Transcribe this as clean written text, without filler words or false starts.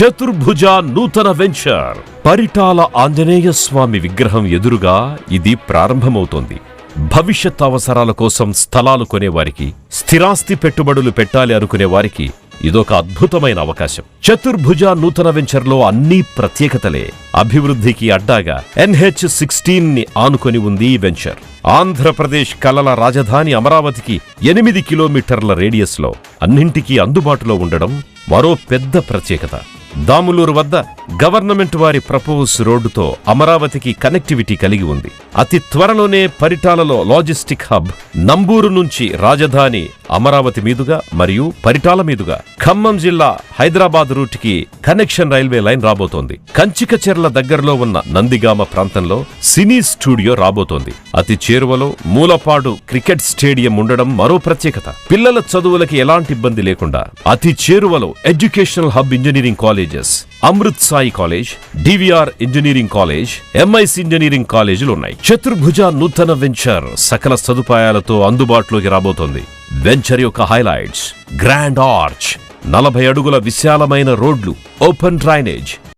చతుర్భుజ నూతన వెంచర్. పరిటాల ఆంజనేయ స్వామి విగ్రహం ఎదురుగా ఇది ప్రారంభమవుతోంది. భవిష్యత్ అవసరాల కోసం స్థలాలు కొనేవారికి, స్థిరాస్తి పెట్టుబడులు పెట్టాలి అనుకునే వారికి ఇదొక అద్భుతమైన అవకాశం. చతుర్భుజ నూతన వెంచర్లో అన్ని ప్రత్యేకతలే. అభివృద్ధికి అడ్డాగా NH16 ని ఆనుకొని ఉంది ఈ వెంచర్. ఆంధ్రప్రదేశ్ కలల రాజధాని అమరావతికి 8 కిలోమీటర్ల రేడియస్లో అన్నింటికీ అందుబాటులో ఉండడం మరో పెద్ద ప్రత్యేకత. దాములూరు వద్ద గవర్నమెంట్ వారి ప్రపోజ్ రోడ్డుతో అమరావతికి కనెక్టివిటీ కలిగి ఉంది. అతి త్వరలోనే పరిటాలలో లాజిస్టిక్ హబ్, నంబూరు నుంచి రాజధాని అమరావతి మీదుగా మరియు పరిటాల మీదుగా ఖమ్మం జిల్లా హైదరాబాద్ రూట్కి కనెక్షన్ రైల్వే లైన్ రాబోతోంది. కంచికచెర్ల దగ్గరలో ఉన్న నందిగామ ప్రాంతంలో సినీ స్టూడియో రాబోతోంది. అతి చేరువలో మూలపాడు క్రికెట్ స్టేడియం ఉండడం మరో ప్రత్యేకత. పిల్లల చదువులకి ఎలాంటి ఇబ్బంది లేకుండా అతి చేరువలో educational hub engineering colleges, Amrit Sai college, DVR engineering college, MIC engineering కాలేజీలు ఉన్నాయి. చతుర్భుజ నూతన వెంచర్ సకల సదుపాయాలతో అందుబాటులోకి రాబోతోంది. వెంచర్ యొక్క హైలైట్స్: గ్రాండ్ ఆర్చ్, 40 అడుగుల విశాలమైన రోడ్లు, ఓపెన్ డ్రైనేజ్,